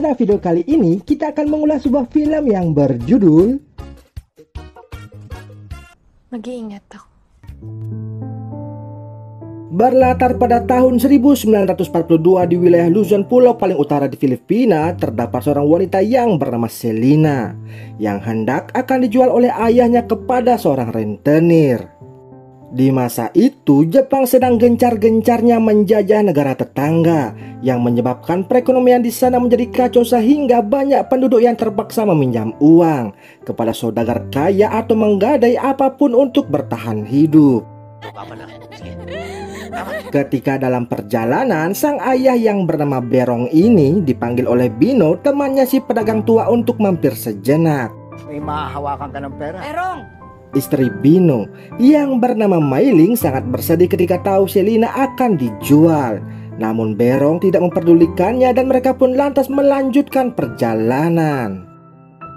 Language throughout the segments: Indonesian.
Pada video kali ini kita akan mengulas sebuah film yang berjudul Mag-iingat ako. Berlatar pada tahun 1942 di wilayah Luzon, pulau paling utara di Filipina, terdapat seorang wanita yang bernama Selina yang hendak akan dijual oleh ayahnya kepada seorang rentenir. Di masa itu, Jepang sedang gencar-gencarnya menjajah negara tetangga yang menyebabkan perekonomian di sana menjadi kacau sehingga banyak penduduk yang terpaksa meminjam uang kepada saudagar kaya atau menggadai apapun untuk bertahan hidup. Ketika dalam perjalanan, sang ayah yang bernama Berong ini dipanggil oleh Bino, temannya si pedagang tua, untuk mampir sejenak. May mahahawakan ka ng pera. Erong! Istri Bino yang bernama Mailing sangat bersedih ketika tahu Selina akan dijual. Namun Berong tidak memperdulikannya dan mereka pun lantas melanjutkan perjalanan.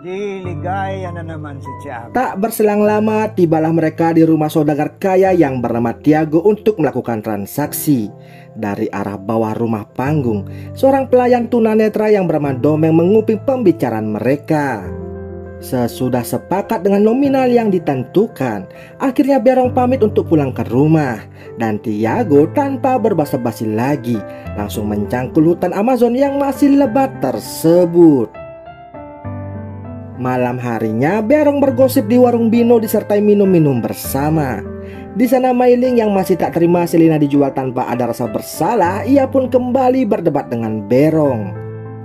Diligaya na naman si Tiago. Tak berselang lama, tibalah mereka di rumah saudagar kaya yang bernama Tiago untuk melakukan transaksi. Dari arah bawah rumah panggung, seorang pelayan tunanetra yang bernama Domeng menguping pembicaraan mereka. Sesudah sepakat dengan nominal yang ditentukan, akhirnya Berong pamit untuk pulang ke rumah. Dan Tiago tanpa berbasa-basi lagi langsung mencangkul hutan Amazon yang masih lebat tersebut. Malam harinya Berong bergosip di warung Bino disertai minum-minum bersama. Di sana Mailing yang masih tak terima Selina dijual tanpa ada rasa bersalah, ia pun kembali berdebat dengan Berong.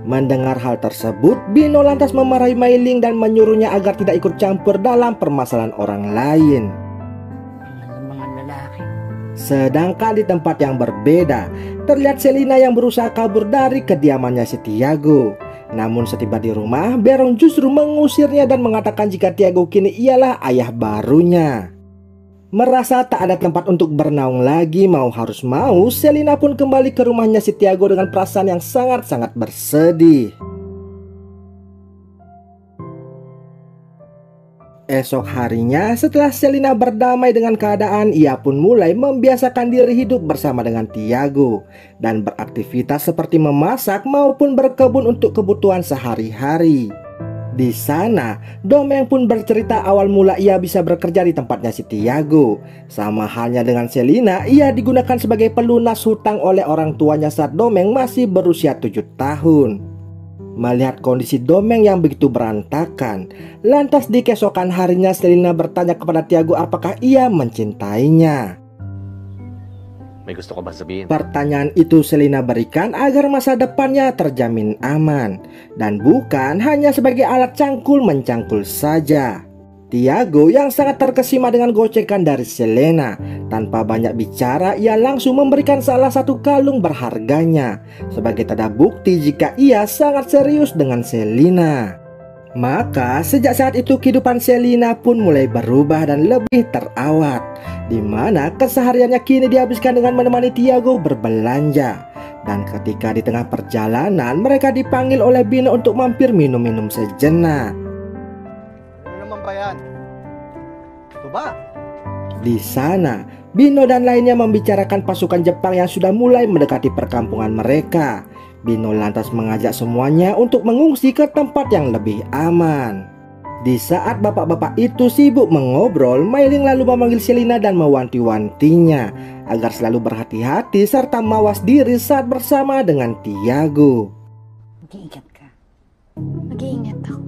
Mendengar hal tersebut, Bino lantas memarahi Mailing dan menyuruhnya agar tidak ikut campur dalam permasalahan orang lain. Mga lalaki. Sedangkan di tempat yang berbeda, terlihat Selina yang berusaha kabur dari kediamannya si Tiago. Namun setiba di rumah, Berong justru mengusirnya dan mengatakan jika Tiago kini ialah ayah barunya. Merasa tak ada tempat untuk bernaung lagi, mau harus mau, Selina pun kembali ke rumahnya si Tiago dengan perasaan yang sangat-sangat bersedih. Esok harinya, setelah Selina berdamai dengan keadaan, ia pun mulai membiasakan diri hidup bersama dengan Tiago dan beraktivitas seperti memasak maupun berkebun untuk kebutuhan sehari-hari. Di sana, Domeng pun bercerita awal mula ia bisa bekerja di tempatnya si Tiago. Sama halnya dengan Selina, ia digunakan sebagai pelunas hutang oleh orang tuanya saat Domeng masih berusia 7 tahun. Melihat kondisi Domeng yang begitu berantakan, lantas di keesokan harinya Selina bertanya kepada Tiago apakah ia mencintainya. May gusto ko ba sabihin? Pertanyaan itu Selina berikan agar masa depannya terjamin aman dan bukan hanya sebagai alat cangkul-mencangkul saja. Tiago yang sangat terkesima dengan gocekan dari Selina, tanpa banyak bicara ia langsung memberikan salah satu kalung berharganya sebagai tanda bukti jika ia sangat serius dengan Selina. Maka sejak saat itu kehidupan Selina pun mulai berubah dan lebih terawat, di mana kesehariannya kini dihabiskan dengan menemani Tiago berbelanja. Dan ketika di tengah perjalanan mereka dipanggil oleh Bino untuk mampir minum-minum sejenak. Ano naman ba yan? Ito ba? Di sana Bino dan lainnya membicarakan pasukan Jepang yang sudah mulai mendekati perkampungan mereka. Bino lantas mengajak semuanya untuk mengungsi ke tempat yang lebih aman. Di saat bapak-bapak itu sibuk mengobrol, Mailing lalu memanggil Selina dan mewanti-wantinya agar selalu berhati-hati serta mawas diri saat bersama dengan Tiago. Mag-iingat ka. Mag-iingat ako.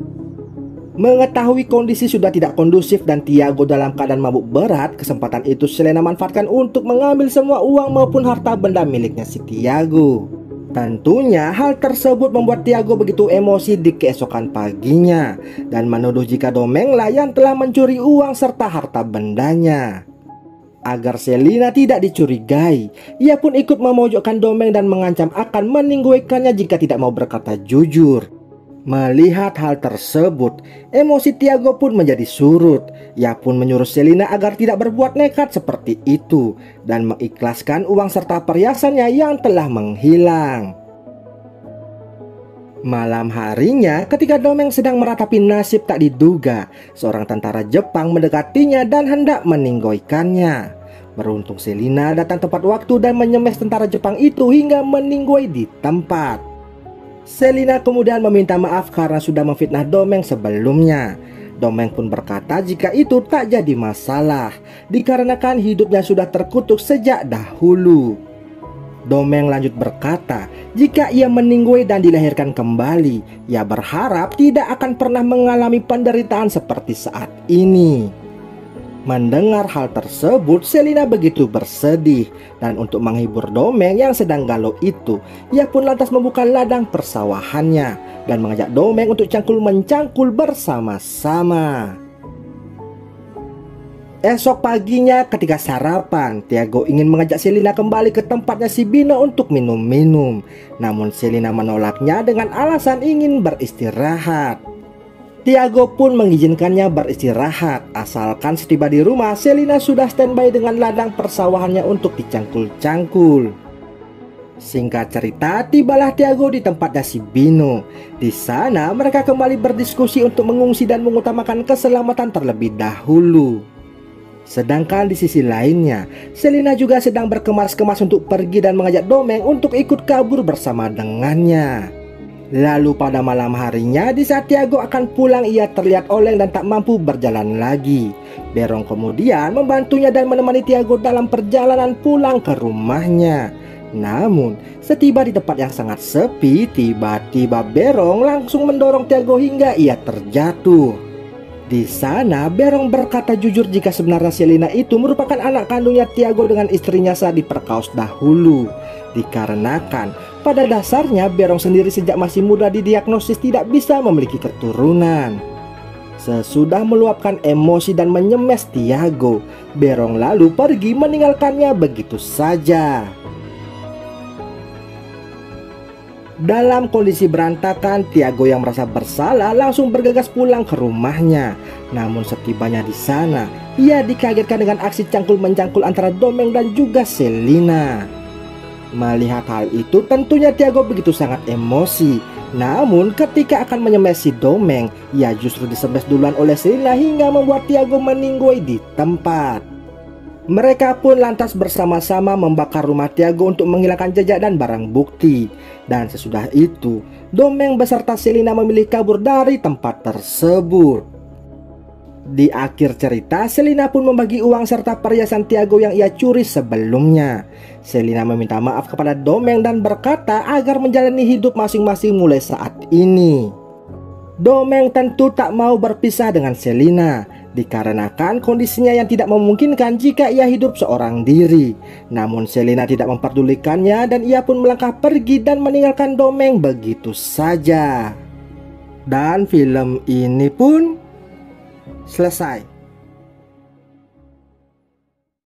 Mengetahui kondisi sudah tidak kondusif dan Tiago dalam keadaan mabuk berat, kesempatan itu Selina manfaatkan untuk mengambil semua uang maupun harta benda miliknya si Tiago. Tentunya hal tersebut membuat Tiago begitu emosi di keesokan paginya dan menuduh jika Domenglah yang telah mencuri uang serta harta bendanya. Agar Selina tidak dicurigai, ia pun ikut memojokkan Domeng dan mengancam akan meninggoikannya jika tidak mau berkata jujur. Melihat hal tersebut, emosi Tiago pun menjadi surut. Ia pun menyuruh Selina agar tidak berbuat nekat seperti itu dan mengikhlaskan uang serta perhiasannya yang telah menghilang. Malam harinya, ketika Domeng sedang meratapi nasib tak diduga, seorang tentara Jepang mendekatinya dan hendak meninggoikannya. Beruntung Selina datang tepat waktu dan menyemes tentara Jepang itu hingga meninggoy di tempat. Selina kemudian meminta maaf karena sudah memfitnah Domeng sebelumnya. Domeng pun berkata jika itu tak jadi masalah, dikarenakan hidupnya sudah terkutuk sejak dahulu. Domeng lanjut berkata, jika ia meninggoy dan dilahirkan kembali, ia berharap tidak akan pernah mengalami penderitaan seperti saat ini. Mendengar hal tersebut, Selina begitu bersedih, dan untuk menghibur Domeng yang sedang galau itu, ia pun lantas membuka ladang persawahannya dan mengajak Domeng untuk cangkul-mencangkul bersama-sama. Esok paginya ketika sarapan, Tiago ingin mengajak Selina kembali ke tempatnya si Bino untuk minum-minum. Namun Selina menolaknya dengan alasan ingin beristirahat. Tiago pun mengizinkannya beristirahat, asalkan setiba di rumah Selina sudah standby dengan ladang persawahannya untuk dicangkul-cangkul. Singkat cerita, tibalah Tiago di tempatnya si Bino. Di sana mereka kembali berdiskusi untuk mengungsi dan mengutamakan keselamatan terlebih dahulu. Sedangkan di sisi lainnya, Selina juga sedang berkemas-kemas untuk pergi dan mengajak Domeng untuk ikut kabur bersama dengannya. Lalu pada malam harinya, di saat Tiago akan pulang, ia terlihat oleng dan tak mampu berjalan lagi. Berong kemudian membantunya dan menemani Tiago dalam perjalanan pulang ke rumahnya. Namun, setiba di tempat yang sangat sepi, tiba-tiba Berong langsung mendorong Tiago hingga ia terjatuh. Di sana, Berong berkata jujur jika sebenarnya Selina itu merupakan anak kandungnya Tiago dengan istrinya saat diperkaos dahulu. Dikarenakan pada dasarnya Berong sendiri sejak masih muda didiagnosis tidak bisa memiliki keturunan. Sesudah meluapkan emosi dan menyemes Tiago, Berong lalu pergi meninggalkannya begitu saja. Dalam kondisi berantakan, Tiago yang merasa bersalah langsung bergegas pulang ke rumahnya. Namun setibanya di sana, ia dikagetkan dengan aksi cangkul-mencangkul antara Domeng dan juga Selina. Melihat hal itu, tentunya Tiago begitu sangat emosi. Namun ketika akan menyemesi Domeng, ia justru disemes duluan oleh Selina hingga membuat Tiago meninggoy di tempat. Mereka pun lantas bersama-sama membakar rumah Tiago untuk menghilangkan jejak dan barang bukti. Dan sesudah itu, Domeng beserta Selina memilih kabur dari tempat tersebut. Di akhir cerita, Selina pun membagi uang serta perhiasan Tiago yang ia curi sebelumnya. Selina meminta maaf kepada Domeng dan berkata agar menjalani hidup masing-masing mulai saat ini. Domeng tentu tak mau berpisah dengan Selina, dikarenakan kondisinya yang tidak memungkinkan jika ia hidup seorang diri. Namun Selina tidak memperdulikannya dan ia pun melangkah pergi dan meninggalkan Domeng begitu saja. Dan film ini pun selesai.